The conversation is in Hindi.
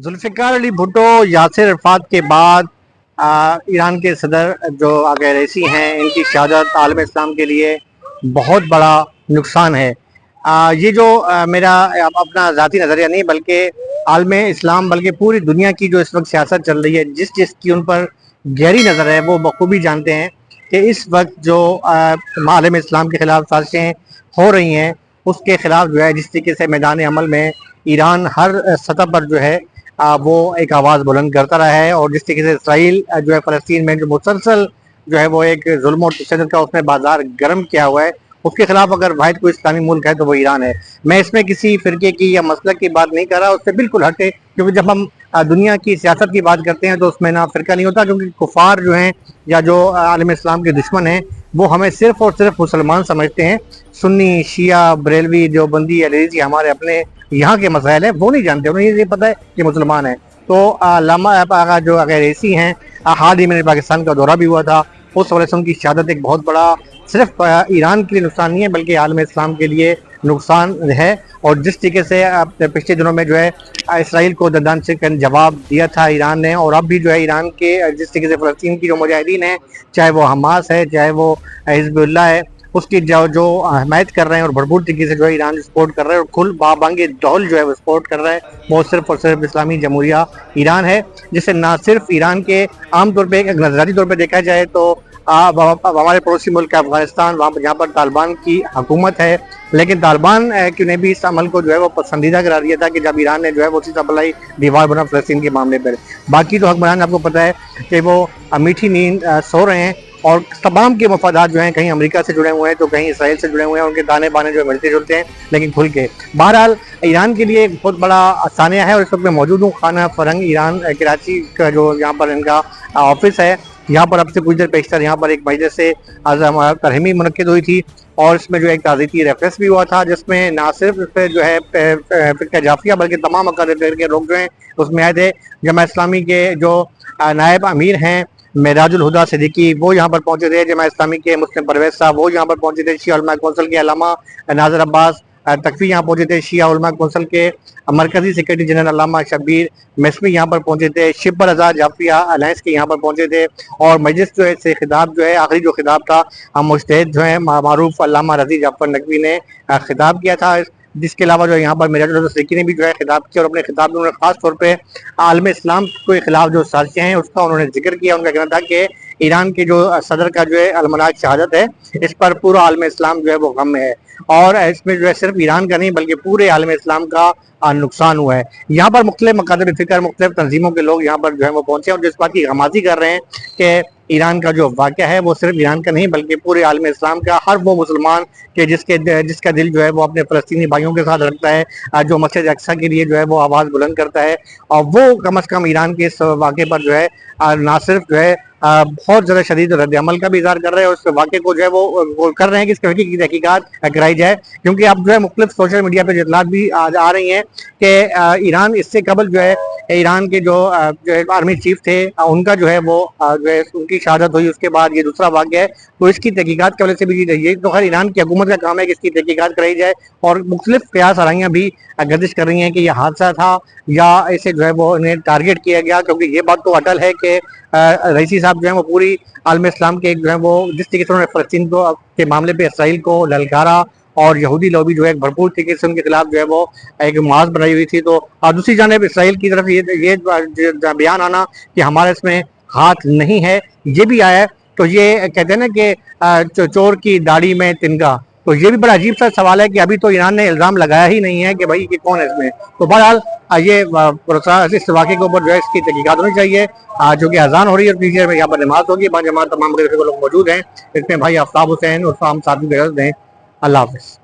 जुल्फ़िकार अली भुट्टो, यासिर अरफ़ात के बाद ईरान के सदर जो आगे रईसी हैं, इनकी शहादत आलम इस्लाम के लिए बहुत बड़ा नुकसान है। ये जो मेरा अपना ज़ाती नज़रिया नहीं बल्कि आलम इस्लाम बल्कि पूरी दुनिया की जो इस वक्त सियासत चल रही है, जिस जिस की उन पर गहरी नज़र है, वो बखूबी जानते हैं कि इस वक्त जो आलम इस्लाम के ख़िलाफ़ साजिशें हो रही हैं, उसके ख़िलाफ़ जो है जिस तरीके से मैदान अमल में ईरान हर सतह पर जो है वो एक आवाज़ बुलंद करता रहा है। और जिस तरीके से इसराइल जो है फ़लस्तीन में जो मुसलसल जो है वो एक जुल्म और तशद्दुद का उसने बाजार गर्म किया हुआ है, उसके खिलाफ अगर वाहिद कोई इस्लामी मुल्क है तो वो ईरान है। मैं इसमें किसी फिरके की या मसलक की बात नहीं कर रहा, उससे बिल्कुल हटे, क्योंकि जब हम दुनिया की सियासत की बात करते हैं तो उसमें ना फिरका नहीं होता, क्योंकि कुफार जो हैं या जो आलम इस्लाम के दुश्मन हैं वो हमें सिर्फ और सिर्फ मुसलमान समझते हैं। सुन्नी, शिया, बरेलवी, देवबंदी, अलीज़ी हमारे अपने यहाँ के मसाइल हैं, वो नहीं जानते, उन्हें ये पता है कि मुसलमान है। तो लामा जो अगर ऐसी हैं, हाल ही में पाकिस्तान का दौरा भी हुआ था, उस वजह से उनकी शहादत एक बहुत बड़ा सिर्फ ईरान के लिए नुकसान नहीं है बल्कि आलम इस्लाम के लिए नुकसान है। और जिस तरीके से पिछले दिनों में जो है इसराइल को दंदान से जवाब दिया था ईरान ने, और अब भी जो है ईरान के जिस तरीके से फ़लस्तीन की जो मुजाहिदीन है, चाहे वो हमास है चाहे वो हिज़्बुल्लाह है, उसकी जो हमायत कर रहे हैं और भरपूर तरीके से जो है ईरान सपोर्ट कर रहे हैं और खुल बाबांगे दौल जो है वो सपोर्ट कर रहा है, वो सिर्फ और सिर्फ इस्लामी जमहूरिया ईरान है, जिसे ना सिर्फ ईरान के आमतौर पर एक नजराती तौर पर देखा जाए तो हमारे पड़ोसी मुल्क अफगानिस्तान, वहाँ पर जहाँ पर तालिबान की हुकूमत है, लेकिन तालिबान ने भी इस अमल को जो है वो पसंदीदा करार दिया था कि जब ईरान ने जो है वो सीधा बलाई दीवार बना फ़लस्तीन के मामले पर। बाकी तो हुक्मरान आपको पता है कि वो मीठी नींद सो रहे हैं, और तमाम के मफादात जो हैं कहीं अमेरिका से जुड़े हुए हैं तो कहीं इसराइल से जुड़े हुए हैं, उनके दाने बाने जो मिलते जुलते हैं लेकिन खुल के। बहरहाल ईरान के लिए एक बहुत बड़ा आसानिया है, और इस वक्त मैं मौजूद हूँ खाना फरंग ईरान कराची का जो यहाँ पर इनका ऑफिस है। यहाँ पर अब से कुछ देर पेशतर यहाँ पर एक मजलिस से तरहमी मुनक्किद हुई थी, और इसमें जो एक ताज़ीती रेफरेंस भी हुआ था, जिसमें ना सिर्फ जो है फ़िरक़ा जाफिया बल्कि तमाम अकादर के लोग जो हैं उसमें आए थे। जमा इस्लामी के जो नायब अमीर हैं मेराजुल हुदा सिद्दीकी, वो यहाँ पर पहुंचे थे। जमा इस्लामी के मुस्लिम परवेज साहब वो यहाँ पर पहुंचे थे। शिया उलमा कौंसिल के अल्लामा नाज़र अब्बास तकवी यहाँ पहुंचे थे। शिया उलमा कौंसिल के मरकजी सेक्रेटरी जनरल अल्लामा शब्बीर मिस्मी यहाँ पर पहुंचे थे। शिब्बर आज़ाद जाफिया अलायंस के यहाँ पर पहुंचे थे। और मजलिस जो है से खिताब जो है आखिरी जो खिताब था मुज्तहिद जो है मारूफ अल्लामा रज़ी जाफर नकवी ने खिताब किया था, जिसके अलावा जो यहाँ पर मेराजुल सिद्दीकी ने भी जो है खिताब किया, और अपने खिताब में उन्होंने खास तौर पे आलम इस्लाम के खिलाफ जो साजिशें हैं उसका उन्होंने जिक्र किया। उनका कहना था कि ईरान के जो सदर का जो है अलमनाक शहादत है, इस पर पूरा आलम इस्लाम जो है वो गम में है, और इसमें जो है सिर्फ ईरान का नहीं बल्कि पूरे आलम इस्लाम का नुकसान हुआ है। यहाँ पर मुख्तलिफ मकादर फ़िक्र मुख्तलिफ तंजीमों के लोग यहाँ पर जो है वो पहुंचे और जिस बात की गमाज़ी कर रहे हैं कि ईरान का जो वाक़या है वो सिर्फ ईरान का नहीं बल्कि पूरे आलम इस्लाम का, हर वो मुसलमान के जिसका दिल जो है वो अपने फ़लस्तीनी भाइयों के साथ रखता है, जो मस्जिद अक्सा के लिए जो है वो आवाज़ बुलंद करता है, और वो कम अज़ कम ईरान के इस वाक़े पर जो है ना सिर्फ जो है बहुत ज़्यादा शदीद रद्द-ए-अमल का भी इज़हार कर रहे हैं, और उस वाक़े को जो है वो कर रहे हैं कि इसकी हकीकी तहकीकात कराई जाए। क्योंकि अब जो है मुख्तलिफ सोशल मीडिया पर इतलात भी आ रही हैं कि ईरान इससे कबल जो है ईरान के जो आर्मी चीफ थे उनका जो है वो जो है उनकी शहादत हुई, उसके बाद ये दूसरा वाक़या है, तो इसकी तहकीकात की वजह से भी ये तो खैर ईरान की हुकूमत का काम है कि इसकी तहकीकात कराई जाए। और मुख्तलिफ क़यास आराइयाँ भी गर्दिश कर रही हैं कि यह हादसा था या इसे जो है वो इन्हें टारगेट किया गया, क्योंकि ये बात तो अटल है कि रईसी साहब जो है वो पूरी आलम इस्लाम के जो है वो जिस तरीके से उन्होंने फ़लस्तीन के मामले पर इसराइल को ललकारा, और यहूदी लॉबी जो है भरपूर तरीके से उनके खिलाफ जो है वो एक मास बनाई हुई थी, तो दूसरी जानिब इसराइल की तरफ ये बयान आना कि हमारे इसमें हाथ नहीं है, ये भी आया है। तो ये कहते हैं ना कि चोर की दाढ़ी में तिनका, तो ये भी बड़ा अजीब सा सवाल है कि अभी तो ईरान ने इल्ज़ाम लगाया ही नहीं है कि भाई ये कौन है इसमें। तो बहरहाल ये इस वाक़े के ऊपर जो है इसकी तहकीकात होनी चाहिए। जो कि अजान हो रही है और पीछे में यहाँ पर नमाज होगी, बाजमात तमाम लोग मौजूद हैं, इसमें भाई आफ्ताब हुसैन और साथी हैं। अल्लाह हाफ़िज़।